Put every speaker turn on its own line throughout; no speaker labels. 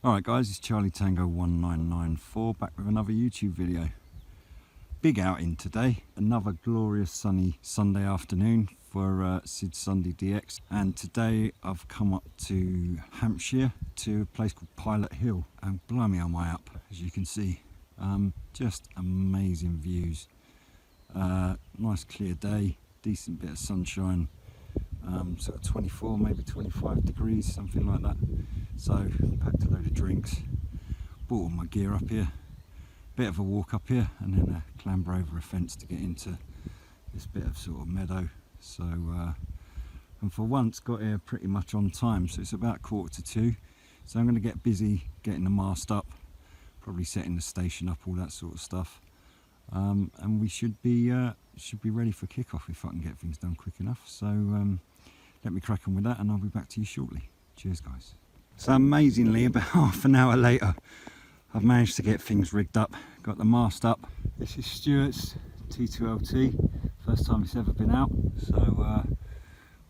Alright guys, it's Charlie Tango 1994 back with another YouTube video. Big outing today, another glorious sunny Sunday afternoon for Sid's Sunday DX, and today I've come up to Hampshire to a place called Pilot Hill, and blimey on my up, as you can see. Just amazing views, nice clear day, decent bit of sunshine, sort of 24 maybe 25 degrees, something like that. So packed a load of drinks, brought all my gear up here, bit of a walk up here and then a clamber over a fence to get into this bit of sort of meadow. So and for once got here pretty much on time, so it's about 1:45, so I'm going to get busy getting the mast up, probably setting the station up, all that sort of stuff, and we should be ready for kick-off if I can get things done quick enough. So let me crack on with that and I'll be back to you shortly. Cheers guys. So amazingly, about half an hour later, I've managed to get things rigged up, got the mast up. This is Stuart's T2LT, first time it's ever been out, so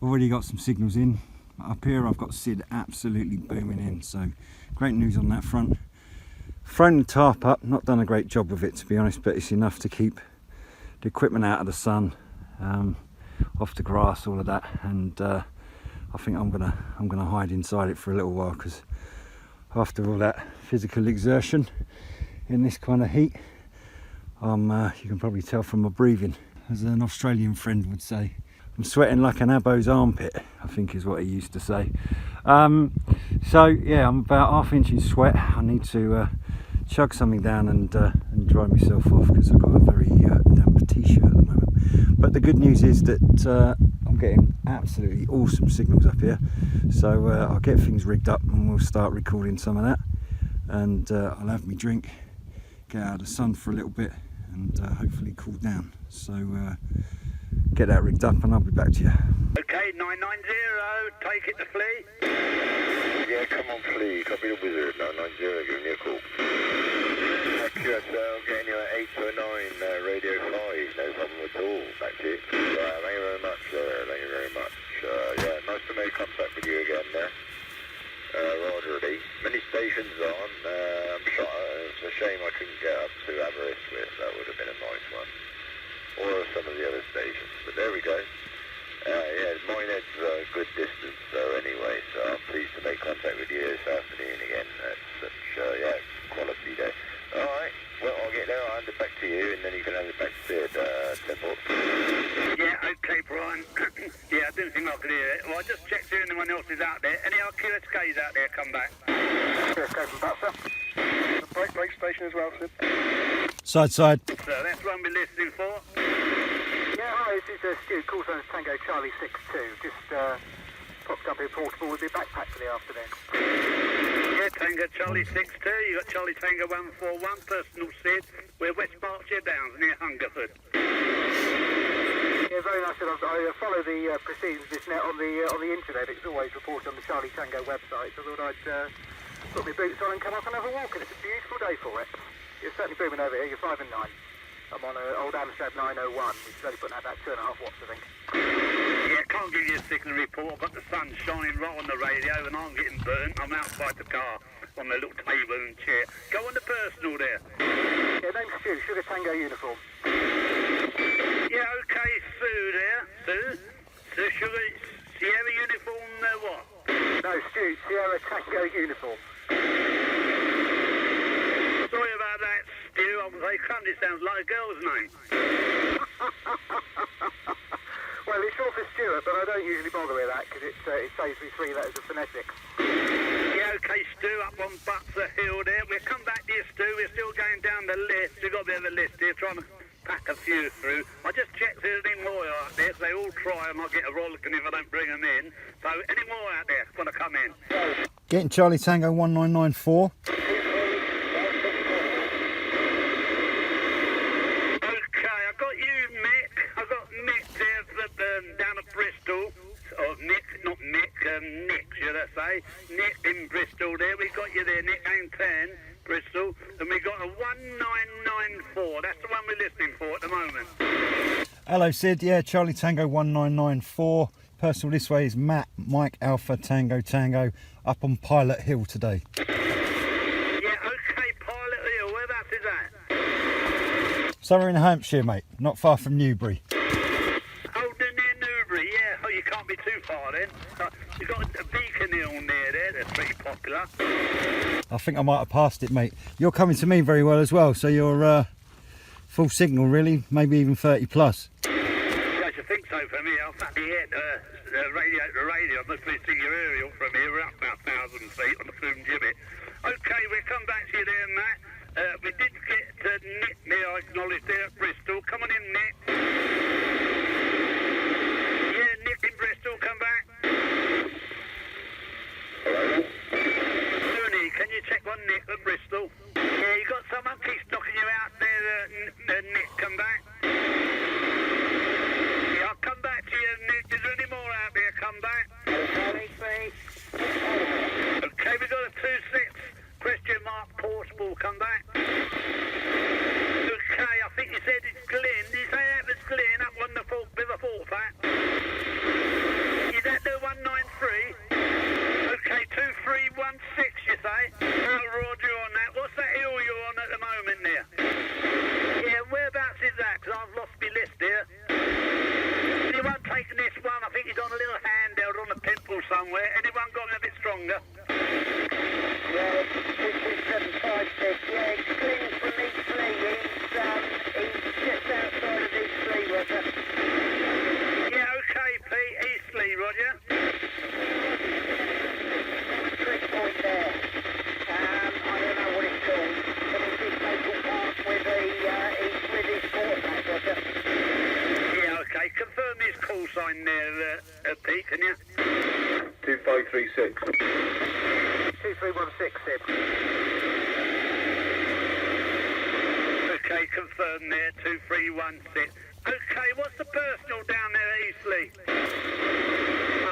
already got some signals in. Up here I've got Sid absolutely booming in, so great news on that front. Thrown the tarp up, not done a great job with it to be honest, but it's enough to keep the equipment out of the sun, off the grass, all of that, and I think I'm gonna hide inside it for a little while, because after all that physical exertion in this kind of heat, you can probably tell from my breathing, as an Australian friend would say, I'm sweating like an abo's armpit, I think is what he used to say. So yeah, I'm about ½ inch in sweat. I need to chug something down and dry myself off, because I've got a very damp t-shirt at the moment. But the good news is that I'm getting absolutely awesome signals up here, so I'll get things rigged up and we'll start recording some of that, and I'll have my drink, get out of the sun for a little bit, and hopefully cool down. So get that rigged up and I'll be back to you.
Okay, 990, take it to Flea.
Yeah, come on Flea, copy the wizard, 990, give me a call. QSL, getting you at 809, radio 5, no problem at all, back to you. Thank you very much, thank you very much. Yeah, nice to make contact with you again there. Rogerly. Many stations on, I'm sorry, it's a shame I couldn't get up to Aberystwyth, that would have been a nice one. Or some of the other stations, but there we go. Yeah, Minehead's a good distance, so anyway, so I'm pleased to make contact with you this afternoon again. That's such, yeah, quality day. Alright, well, I'll get there, I'll hand it back to you, and then you can hand it back to Sid, Temple.
Yeah, okay, Brian. Yeah, I didn't think I could hear it. Well, I just checked if anyone else is out there. Any QSKs out there come back?
QSK from back, sir. The brake station as well, Sid.
Side.
So that's what we're listening for.
Yeah, hi, this is Stuart, call sign Tango Charlie 62. Just popped up here portable with your backpack for the afternoon.
Yeah, Tango Charlie 62, you got Charlie Tango 141, personal Sid. We're West Berkshire Downs near Hungerford.
Yeah, very nice. I follow the proceedings of this net on the internet. It's always reported on the Charlie Tango website, so I thought I'd put my boots on and come up and have a walk, and it's a beautiful day for it. You're certainly booming over here, you're 5 and 9. I'm on an old Amstrad 901, which is only putting out about 2.5 watts, I think.
Yeah, can't give you a signal report. I've got the sun shining right on the radio and I'm getting burnt. I'm outside the car on the little table and chair. Go on the personal there.
Yeah, name's Stu, Sugar Tango uniform.
Yeah, okay, Sue there. Sue, Sugar, Sierra uniform, what?
No, Stu, Sierra Tango uniform.
Sorry about that, Stu. I was like, it sounds like a girl's name.
Well, it's short for Stuart, but I don't usually bother with that because it saves me 3 letters of phonetics.
Yeah, okay, Stu, up on Butser Hill there. We'll come back to you, Stu. We're still going down the list. We've got a bit of a list here, trying to pack a few through. I just checked if there's any more out there, so they all try and I'll get a rollicking if I don't bring them in. So, any more out there want to come in?
Getting Charlie Tango 1994.
Down at Bristol, or Nick, not Nick, Nick, should I say? Nick in Bristol there, we got you there, Nick, aim 10, Bristol, and we got a 1994, that's the one we're listening for at the moment.
Hello Sid, yeah, Charlie Tango 1994, personal this way is Matt, Mike Alpha Tango Tango, up on Pilot Hill today. Somewhere in Hampshire, mate, not far from Newbury.
Oh, near Newbury, yeah. Oh, you can't be too far then. You've got a beacon hill near there, that's pretty popular.
I think I might have passed it, mate. You're coming to me very well as well, so you're full signal, really, maybe even 30 plus.
I should think so for me. I'll sat here the radio. I must be seeing your aerial from here. We're up about 1,000 feet on the flume gibbet. Okay, we'll come back to you there, Matt. We did get Nick there, I acknowledge, there at Bristol. Come on in, Nick. Yeah, Nick in Bristol, come back.
Hello?
Tony, can you check on Nick at Bristol? Yeah, you got someone keeps knocking you out there, Nick, come back. Yeah, I'll come back to you, Nick. Is there any more out there? Come back. Okay, we got a 2-6 question mark portable, come back. Okay, I think you said it's Glenn. Did you say that was Glenn up on the River Forfeit? Is that the 193? Okay, 2316 you say? Oh, Roger on that. What's that hill you're on at the moment there? Yeah, whereabouts is that? Because I've lost my list here. Anyone taking this one? I think he's on a little handheld on a pimple somewhere. Anyone got a bit stronger?
Yeah, 22756. Yeah, it's clean from Eastleigh. He's just outside of Eastleigh, Roger.
Yeah, okay, Pete. Eastleigh, Roger.
Trick point there. I don't know what it's called, but it's his local park with he's with his quarterback, Roger.
Yeah, okay. Confirm his call sign there, Pete, can you?
2536.
2316, Sid.
Okay, confirm there, 2316. Okay, what's the personal down there at Eastleigh?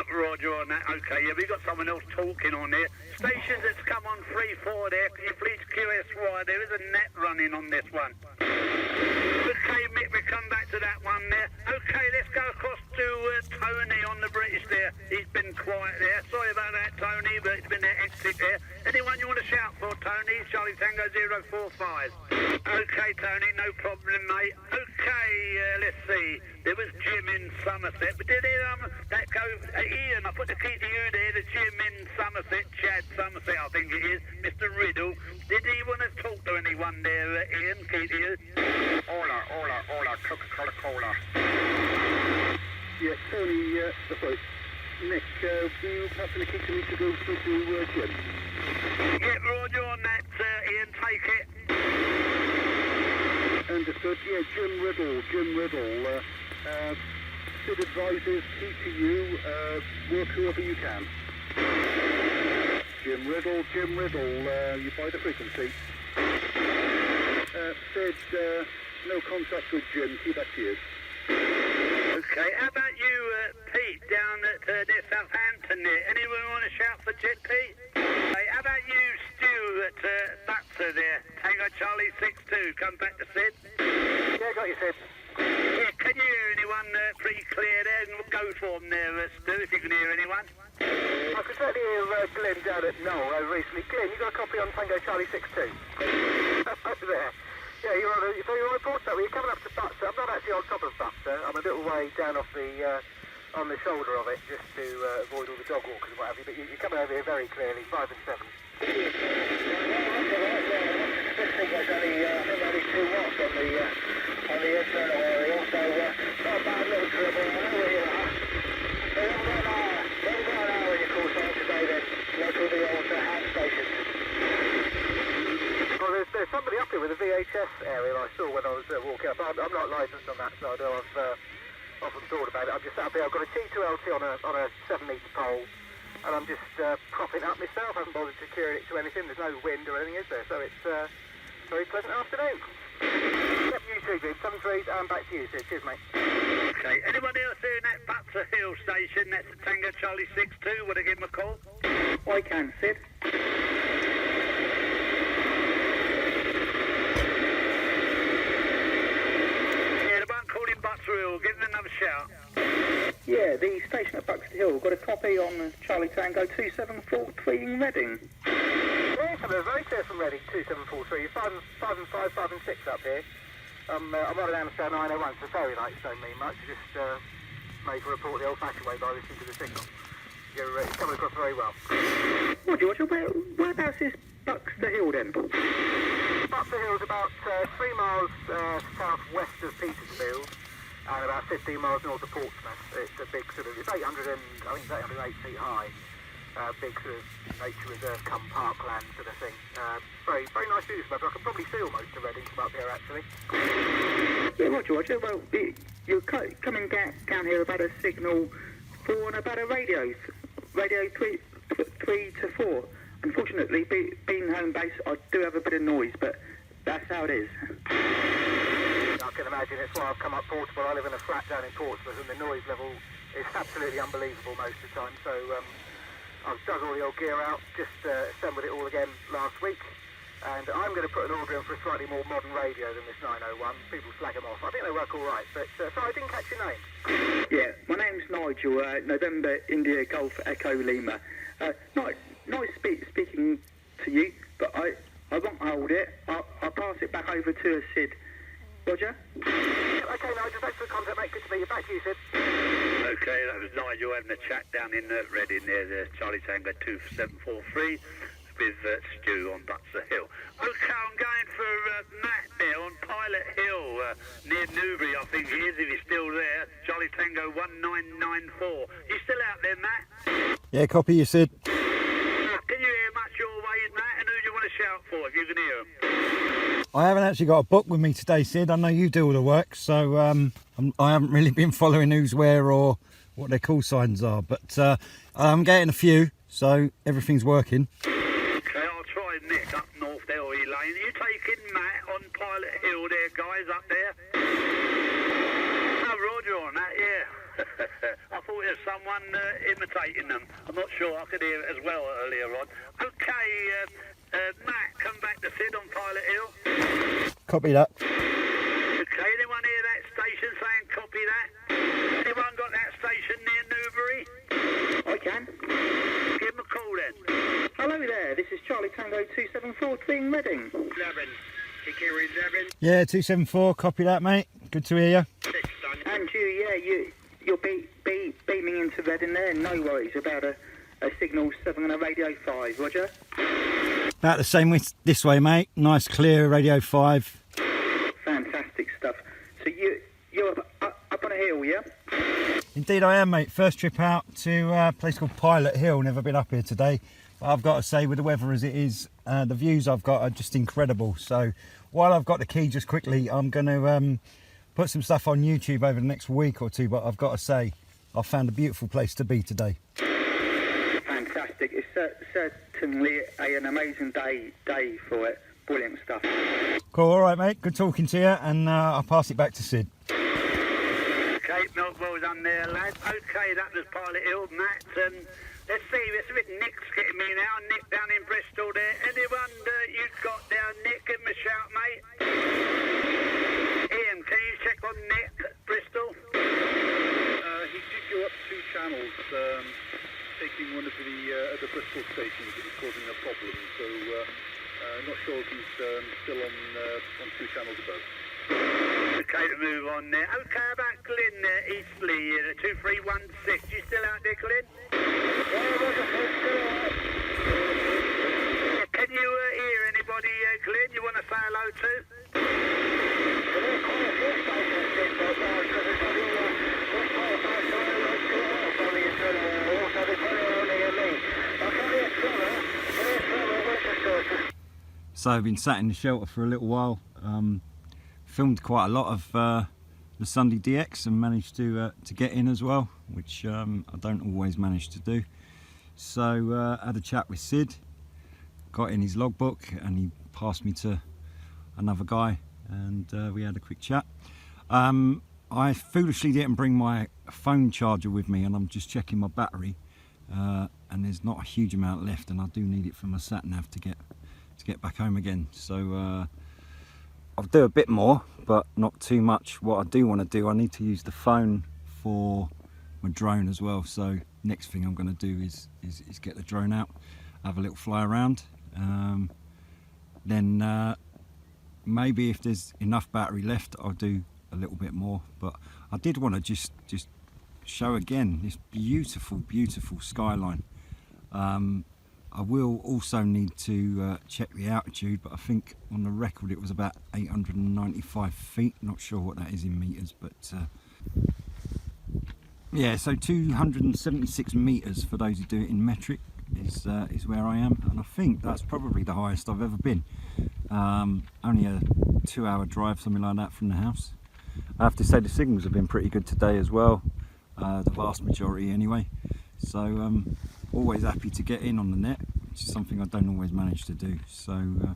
Roger on that. Okay, yeah, we got someone else talking on there. Stations that's come on 3-4 there. Can you please QSY? There is a net running on this one. Okay, Mick, we come back to that one there. Okay, let's go across to Tony on the British there. He's been quiet there. Sorry about that, Tony, but it's been hectic there. Anyone you want to shout for, Tony? Charlie Tango 045. Okay, Tony, no problem, mate. Okay, let's see. There was Jim in Somerset, but did that go? Ian, I put the key to you there. The Jim in Somerset, Chad Somerset, I think it is. Mr. Riddle. Did he want to talk to anyone there, Ian? Key to you.
Hola, Coca-Cola.
Yeah, Tony, sorry, Nick, do you pass the key to me to go through to Jim?
Yeah, Roger on that, Ian, take it.
Understood, yeah, Jim Riddle, Sid advises, key to you, work whoever you can. Jim Riddle, you buy the frequency. Sid, no contact with Jim, keep that to you.
Okay, how about you, Pete, down at near Southampton there? Anyone want to shout for Jet, Pete? Hey, how about you, Stuart, Butser there? Tango Charlie 62, come back to Sid.
Yeah, got you, Sid.
Yeah, can you hear anyone pretty clear there? And we'll go for them there, Stu, if you can hear anyone.
I could certainly hear Glenn down at Knoll recently. Glenn, you got a copy on Tango Charlie 62? Over there. Yeah, you're on a port, you're coming up to Butser. I'm not actually on top of Butser. I'm a little way down off the on the shoulder of it, just to avoid all the dog walkers and what have you. But you're coming over here very clearly, 5 and 7.
This thing was only 2 watts on the internal area, so not bad little dribble. I know where you are. So we've got an hour in your call sign today then, local the old hand stations.
Well, there's somebody up here with a VHS aerial I saw when I was walking up. I'm not licensed on that, so I know I've often thought about it. I'm just up here. I've got a T2LT on a 7-metre pole, and I'm just propping up myself. I haven't bothered securing it to anything. There's no wind or anything, is there? So it's a very pleasant afternoon. Yep, you too, dude. 7-3, and back to you, Sid. Cheers, mate.
Okay, anyone else here in that Butser Hill station? That's the Tango Charlie 62. Want to give him a call?
I can, Sid.
Hill, give them another shout.
Yeah, the station at Buxted Hill got a copy on Charlie Tango 2743 in Reading.
Yeah, coming very clear from Reading, 2743. You're 5 and 5 and 6 up here. I'm on an Amstel 901, so fairy lights don't mean much. Just made to report the old-fashioned way by listening to the signal. It's coming across very well.
Roger, whereabouts is Buxter Hill then?
Buxter Hill's about 3 miles southwest of Petersfield and about 15 miles north of Portsmouth. It's a big sort of, it's 808 feet high. Big sort of nature reserve come parkland sort of thing. Very, very nice views, but I can probably see almost to Reading from up here actually.
Yeah, Roger. Well, you're coming down here about a signal 4 and about a radio 3 to 4. Unfortunately, being home base, I do have a bit of noise, but that's how it is.
I can imagine. It's why I've come up Portsmouth. I live in a flat down in Portsmouth, and the noise level is absolutely unbelievable most of the time. So I've dug all the old gear out, just assembled it all again last week, and I'm going to put an order in for a slightly more modern radio than this 901. People slag them off. I think they work all right, but sorry, I didn't catch your name.
Yeah, my name's Nigel, November India Golf Echo Lima. Nice speaking to you, but I won't hold it. I'll pass it back over to Sid. Roger?
Okay, Nigel, thanks for the contact, mate. Good to meet you. Back to you, Sid.
Okay, that was Nigel having a chat down in Reading there, the Charlie Tango 2743 with Stu on Butser Hill. Okay, I'm going for Matt there on Pilot Hill near Newbury, I think he is, if he's still there. Charlie Tango 1994. You still out there, Matt?
Yeah, copy you, Sid.
Can you hear much your way, Matt? And who do you want to shout for if you can hear him?
I haven't actually got a book with me today, Sid. I know you do all the work, so I haven't really been following who's where or what their call signs are, but I'm getting a few, so everything's working.
Okay, I'll try Nick up north there, or Elaine. Are you taking Matt on Pilot Hill there, guys, up there? Oh, Roger on that, yeah. I thought there was someone imitating them. I'm not sure, I could hear it as well earlier on. Okay, Matt, come back to Sid on Pilot Hill.
Copy that.
Okay, anyone hear that station saying copy that? Anyone got that station near Newbury?
I can.
Give them a call then.
Hello there, this is Charlie Tango 2743 in Reading.
11. Kikiri 11.
Yeah, 274, copy that, mate. Good to hear you.
6 done.
And you're beaming into Reading there, no worries about a signal 7 and a radio 5, Roger?
About the same with this way, mate. Nice, clear radio 5.
Fantastic stuff. So you're up on a hill, yeah?
Indeed I am, mate. First trip out to a place called Pilot Hill. Never been up here today. But I've got to say, with the weather as it is, the views I've got are just incredible. So while I've got the key just quickly, I'm going to put some stuff on YouTube over the next week or two. But I've got to say, I've found a beautiful place to be today.
Fantastic. It's certainly an amazing day for it. Brilliant stuff.
Cool, all right, mate. Good talking to you, and I'll pass it back to Sid.
Okay, milk well done there, lads. Okay, that was Pilot Hill, Matt. Let's see, Nick's getting me now. Nick down in Bristol there. Anyone you've got down, Nick, give him a shout, mate. Ian, can you check on Nick, Bristol?
He did go up 2 channels, taking one of the Bristol stations that was causing a problem. So not sure if he's still on 2 channels above.
Okay, to move on there. Okay, about Glyn there, Eastleigh, 2316. You still out there, Glyn? Can you hear anybody, Glyn, you want to say hello to?
So I've been sat in the shelter for a little while. Filmed quite a lot of the Sunday DX and managed to get in as well, which I don't always manage to do. So had a chat with Sid, got in his logbook, and he passed me to another guy, and we had a quick chat. I foolishly didn't bring my phone charger with me, and I'm just checking my battery, and there's not a huge amount left, and I do need it for my sat nav to get back home again. So I'll do a bit more, but not too much. What I do want to do, I need to use the phone for my drone as well. So next thing I'm going to do is get the drone out, have a little fly around, then maybe if there's enough battery left, I'll do a little bit more. But I did want to just show again this beautiful skyline. I will also need to check the altitude, but I think on the record it was about 895 feet. Not sure what that is in meters, but yeah, so 276 meters for those who do it in metric is where I am, and I think that's probably the highest I've ever been. Only a 2-hour drive, something like that, from the house. I have to say the signals have been pretty good today as well, the vast majority anyway. So always happy to get in on the net, which is something I don't always manage to do. So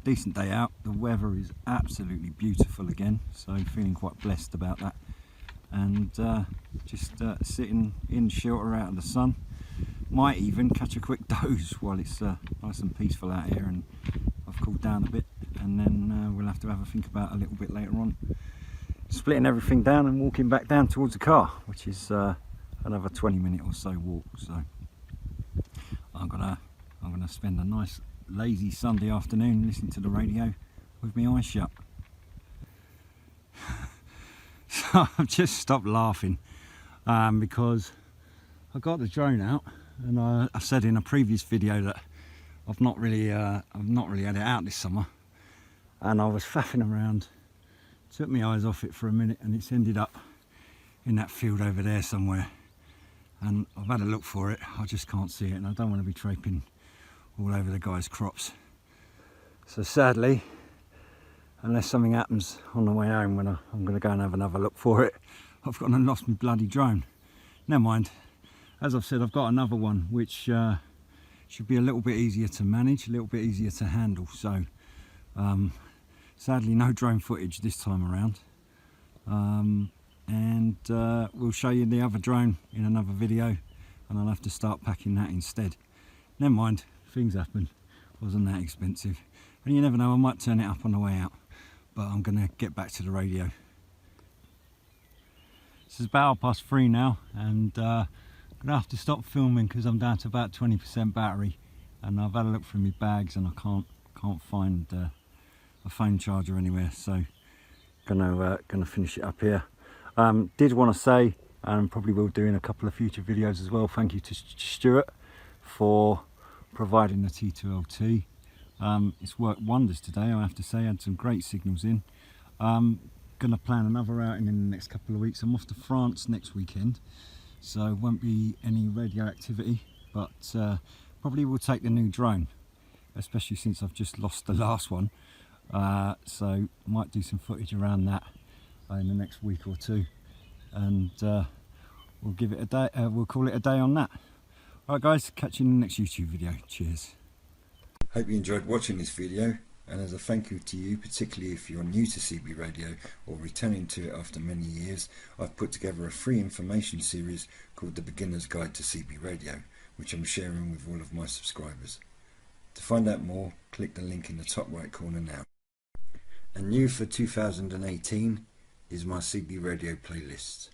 decent day out. The weather is absolutely beautiful again, so feeling quite blessed about that. And just sitting in shelter out of the sun. Might even catch a quick doze while it's nice and peaceful out here and I've cooled down a bit, and then we'll have to have a think about a little bit later on splitting everything down and walking back down towards the car, which is another 20-minute or so walk. So I'm gonna spend a nice lazy Sunday afternoon listening to the radio with my eyes shut. So I've just stopped laughing because I got the drone out, and I said in a previous video that I've not really had it out this summer, and I was faffing around, took my eyes off it for a minute, and it's ended up in that field over there somewhere, and I've had a look for it. I just can't see it, and I don't want to be traipsing all over the guy's crops. So sadly, unless something happens on the way home when I'm going to go and have another look for it, I've gone and lost my bloody drone. Never mind. As I've said, I've got another one which should be a little bit easier to manage, a little bit easier to handle. So sadly no drone footage this time around, and we'll show you the other drone in another video, and I'll have to start packing that instead. Never mind, things happen. Wasn't that expensive, and you never know, I might turn it up on the way out. But I'm going to get back to the radio. This is about 3:30 now, and I'm going to have to stop filming because I'm down to about 20% battery, and I've had a look through my bags and I can't find a phone charger anywhere, so gonna finish it up here. Did want to say, and probably will do in a couple of future videos as well, thank you to Stuart for providing the T2LT. It's worked wonders today, I have to say. Had some great signals in. Gonna plan another outing in the next couple of weeks. I'm off to France next weekend, so won't be any radio activity, but probably will take the new drone, especially since I've just lost the last one. So might do some footage around that in the next week or two, and we'll give it a day. We'll call it a day on that. All right, guys, catch you in the next YouTube video. Cheers.
Hope you enjoyed watching this video, and as a thank you to you, particularly if you're new to CB Radio or returning to it after many years, I've put together a free information series called The Beginner's Guide to CB Radio, which I'm sharing with all of my subscribers. To find out more, click the link in the top right corner now. And new for 2018 is my CB Radio playlist.